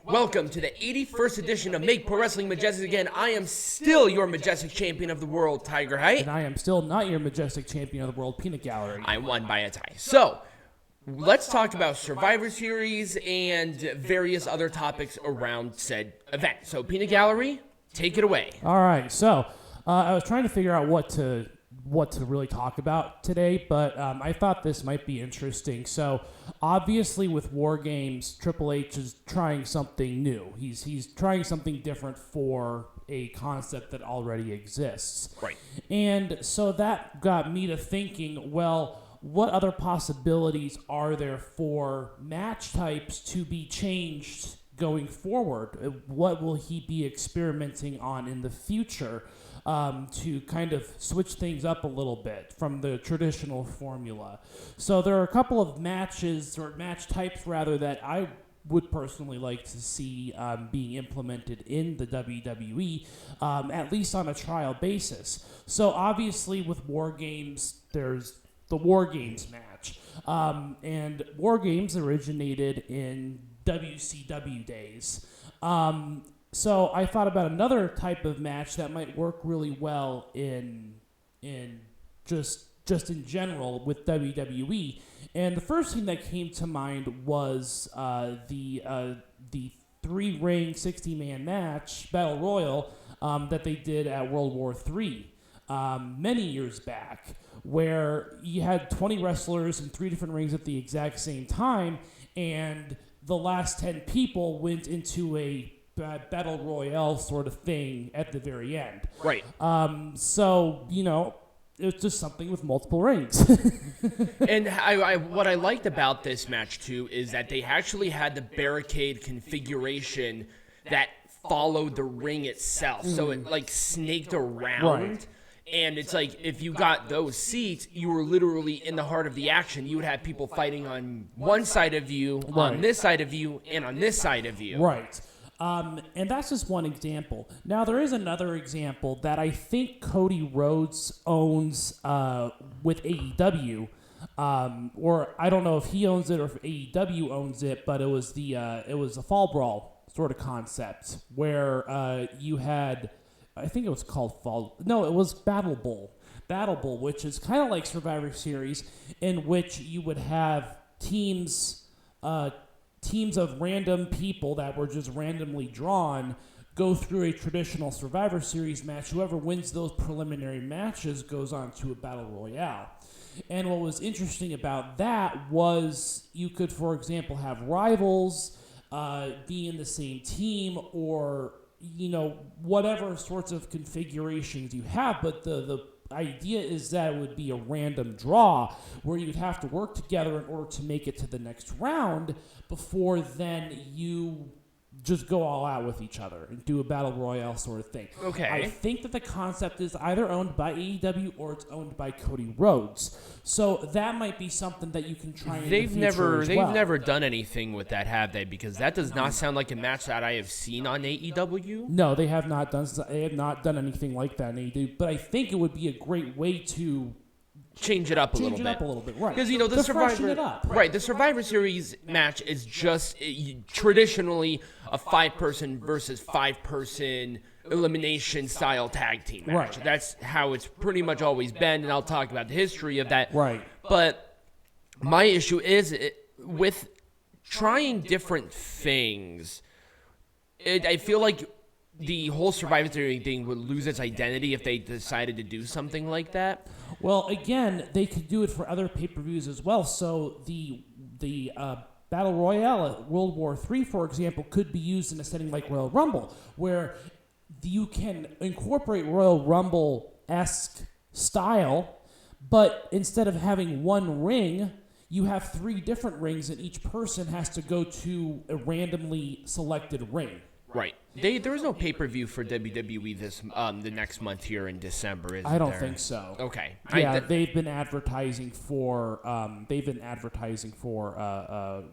Welcome to the 81st edition of Make Pro Wrestling Majestic again. I am still your Majestic Champion of the World, Tiger Height. And I am still not your Majestic Champion of the World, Peanut Gallery. I won by a tie. So, let's talk about Survivor Series and various other topics around said event. So, Peanut Gallery, take it away. All right, so I was trying to figure out what to really talk about today, but I thought this might be interesting. So, obviously, with WarGames, Triple H is trying something new. He's trying something different for a concept that already exists. Right. And so that got me to thinking, well, what other possibilities are there for match types to be changed going forward? What will he be experimenting on in the future? To kind of switch things up a little bit from the traditional formula. So there are a couple of matches, or match types rather, that I would personally like to see being implemented in the WWE, at least on a trial basis. So obviously with WarGames, there's the WarGames match. And WarGames originated in WCW days. So I thought about another type of match that might work really well in just in general with WWE. And the first thing that came to mind was the 3-ring 60-man match, Battle Royal, that they did at World War III many years back, where you had 20 wrestlers in 3 different rings at the exact same time, and the last 10 people went into a Battle Royale sort of thing at the very end. Right. So, it's just something with multiple rings. And what I liked about this match, too, is that they actually had the barricade configuration that followed the ring itself. So it, snaked around. Right. And it's like, if you got those seats, you were literally in the heart of the action. You would have people fighting on one side of you, on this side of you, and on this side of you. Right. And that's just one example. Now, there is another example that I think Cody Rhodes owns with AEW, or I don't know if he owns it or if AEW owns it, but it was a Fall Brawl sort of concept where you had, I think it was called it was Battle Bowl. Battle Bowl, which is kind of like Survivor Series, in which you would have teams of random people that were just randomly drawn go through a traditional Survivor Series match. Whoever wins those preliminary matches goes on to a Battle Royale. And what was interesting about that was you could, for example, have rivals be in the same team, or whatever sorts of configurations you have, but the idea is that it would be a random draw where you'd have to work together in order to make it to the next round before then you just go all out with each other and do a battle royale sort of thing. Okay. I think that the concept is either owned by AEW or it's owned by Cody Rhodes. So that might be something that you can try in the future as well. They've never done anything with that, have they? Because that does not sound like a match that I have seen on AEW. No, they have not done anything like that in AEW, but I think it would be a great way to change it up a little bit, right? Because the Survivor Series match is just traditionally a 5-person versus 5-person elimination style tag team match. Right. That's how it's pretty much always been, and I'll talk about the history of that. Right. But my issue is with trying different things. I feel like the whole Survivor Series thing would lose its identity if they decided to do something like that. Well, again, they could do it for other pay-per-views as well. So the Battle Royale at World War III, for example, could be used in a setting like Royal Rumble, where you can incorporate Royal Rumble-esque style, but instead of having one ring, you have 3 different rings, and each person has to go to a randomly selected ring. Right. There is no pay-per-view for WWE the next month here in December, is there? I don't think so. Okay. Yeah, they've been advertising for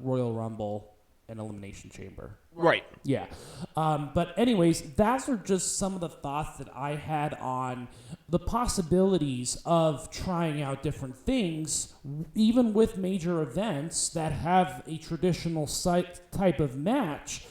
Royal Rumble and Elimination Chamber. Right. Yeah. But anyways, those are just some of the thoughts that I had on the possibilities of trying out different things, even with major events that have a traditional type of match.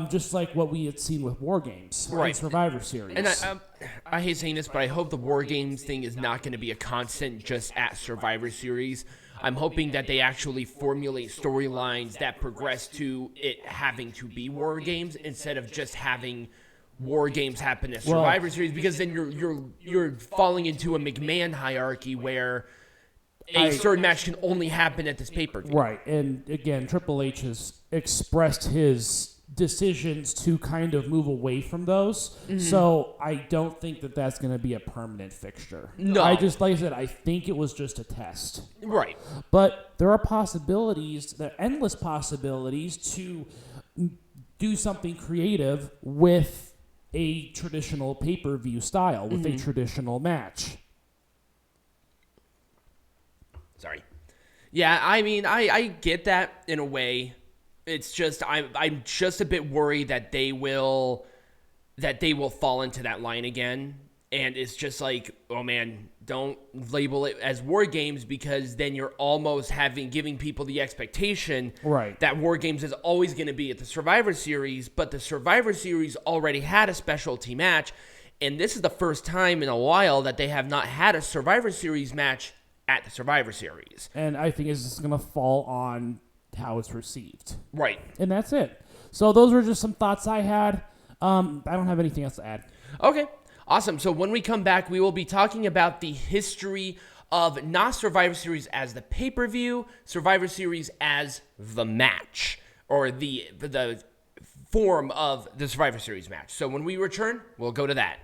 just like what we had seen with WarGames and Survivor Series. And I hate saying this, but I hope the WarGames thing is not going to be a constant just at Survivor Series. I'm hoping that they actually formulate storylines that progress to it having to be WarGames instead of just having WarGames happen at Survivor Series, because then you're falling into a McMahon hierarchy where a certain match can only happen at this pay-per-view. Right, and again, Triple H has expressed his decisions to kind of move away from those. So I don't think that that's going to be a permanent fixture. No. Like I said, I think it was just a test. Right. But there are possibilities, there are endless possibilities to do something creative with a traditional pay-per-view style, with a traditional match. Sorry. Yeah, I mean, I get that in a way. It's just I'm just a bit worried that they will fall into that line again, and it's just like, oh man, don't label it as WarGames, because then you're almost giving people the expectation that WarGames is always going to be at the Survivor Series, but the Survivor Series already had a specialty match, and this is the first time in a while that they have not had a Survivor Series match at the Survivor Series. And I think it's just going to fall on how it's received. Right. And that's it. So those were just some thoughts I had. I don't have anything else to add. Okay. Awesome. So when we come back, we will be talking about the history of not Survivor Series as the pay-per-view, Survivor Series as the match, or the form of the Survivor Series match. So when we return, we'll go to that.